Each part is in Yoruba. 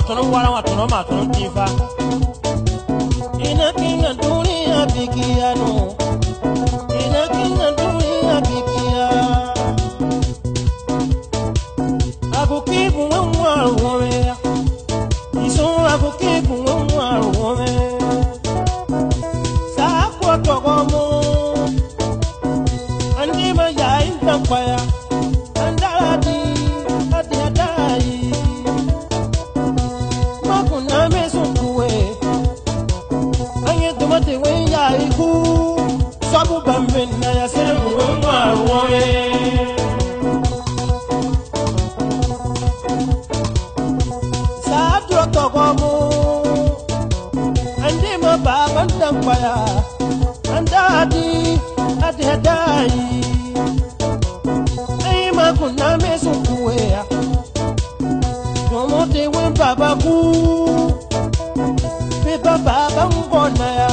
watono wala watono matono tifa. Ina kinga dunia bikiano. Ina kinga dunia bikia. Abu kibu mwa wome. Iso abu kibu mwa wome. Sa kwa togomo. Andi ma ya intampaya. Andaladi adi adai. Makuna mesukuwe. Anye tomate we ya iku. Sabu bambena ya sebu mwa wome. Andi ma baba ndampaya. Andadi adi adai. Ay makuna mesukuwe. Tomote we baba ku. Beba baba mbona ya.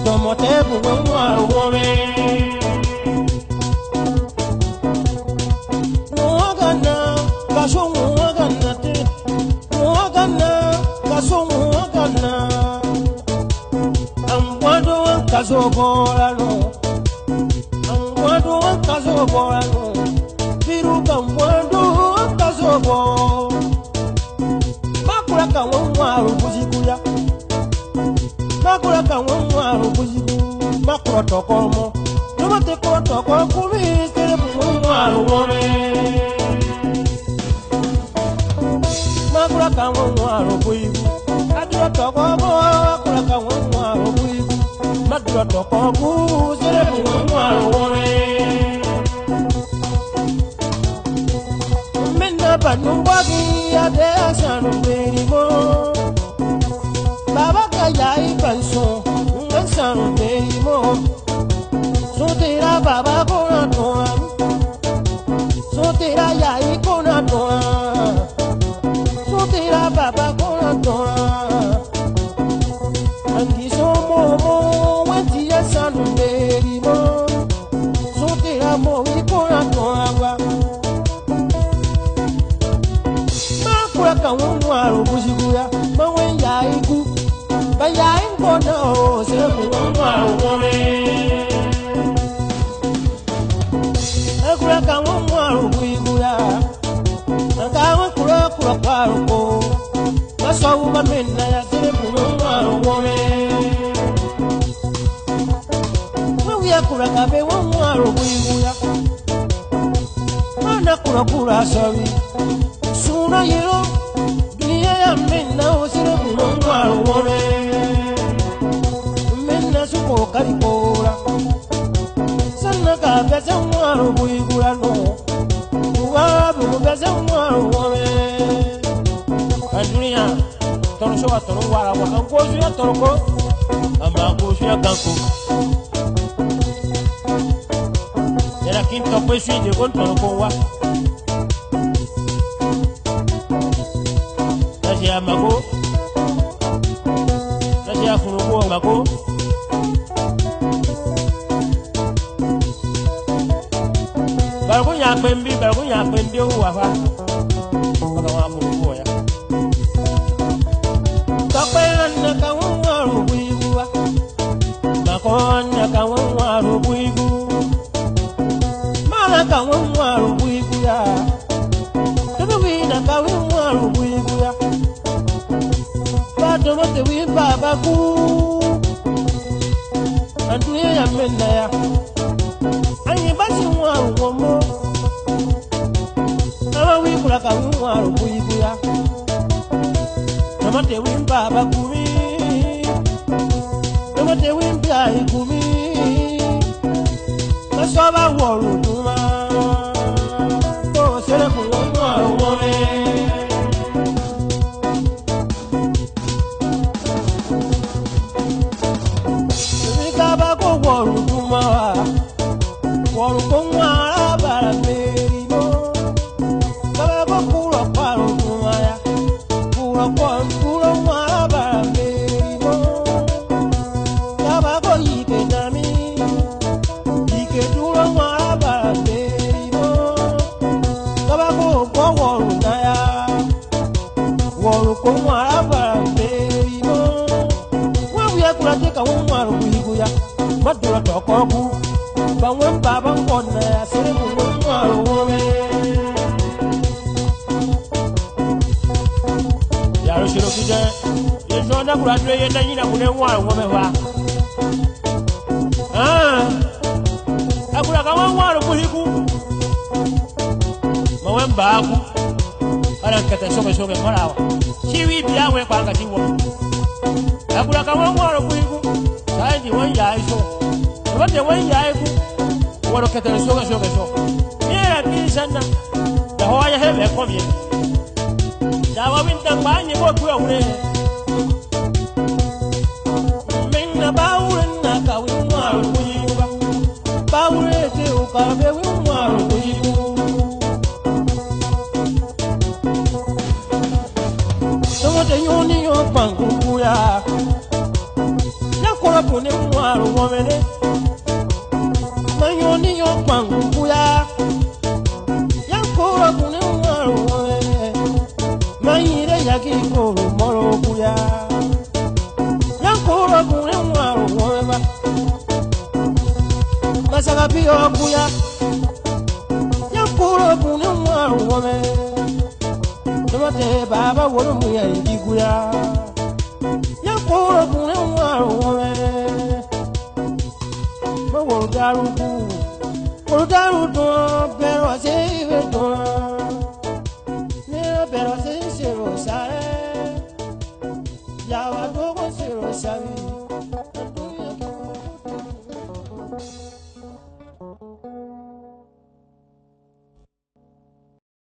Tomote buwe mwa wome. Mwagana kasho mwagana te. Mwagana kasho mwagana. Amwado kazo bolano. Amwado kazo bolano. Viruka mwado kazo bo. Makura kawo rubuziguya. Makura kawo rubuzigu. Makura tokomo. Tomate ko toko kumi sere mwa wome. Makura kawo rubuzigu. Adura tokomo makura kawo rubuzigu. Madura tokomo sere mwa wome. Menna banubagi ade asanu berimo. Baba kaya ibanso asanu berimo. Sotera baba kona toa. Sotera ya ikona toa. Sotera baba kona toa. Angiso momo wenti asanu berimo. Sotera mo ikona toa. Makura kawo rubuziguya. Mawen ya iku. Baya inkona o sebu mwa wome. Makura kawo rubuziguya. Nakawa kura kura paruko. Masawu mamena ya sebu mwa wome. Mawia kura kabe mwa rubuziguya. Mana kura kura sawi. Suna yero. Dunia ya mena o sebu mwa wome. Mena suko karikora. Sana ka bese mwa rubuziguya no. Wabu bese mwa wome. Dunia tono showa tono wala wa kankosu ya toroko. Amba kosu ya kanko. Era quinto pues de con toroko wa. Nasia mago. Nasia funugo mago. Bargo ya pembi wa fa. Baka wa funugo ya. Takwana kawo rubuigua. Makona kawo rubuigu. Mala kawo rubuigua. Tobina kawo rubuigua. Tomate we baba ku. Anduye ya mena ya. Anyi basi mwa womo. Ama we kula ka mwa rubuiguya. Tomate we baba kumi. Tomate we bia kumi. Masoba woru duma. To sere ku mwa wome. Warukongwa bara berimo. Baba kura paro kumaya. Kura bara berimo. Baba ko yike nami. Yike duro bara berimo. kura do ye na nyina mu ne nwa wo me wa akura ka nwa ro buhiku ma wen ba ku ala kata soke marawa chiwi biya we kwa ngati wo akura ka nwa ro buhiku sai di won ya iso wo de won ya iku wo ro kata soke so mira bi sanna da ho ya hebe ko bi da wa win dan ba ni bo ku yo ne minna bawren na ka wi nwa ro buhiku bawre te o ka be wi nwa ro buhiku de yoni yo pangu ya na kora pone mwaro womene na yoni yo pangu ya kora pone mwaro womene ma ire ya ki ko moro ya kora pone mwaro womene masaka pio kuya ya kora pone mwaro womene Mate baba woro mu ya igiguya ya koro kune waro wore mo woro daru to pero se ve to ne pero se ro sare ya wa to ko se ro sare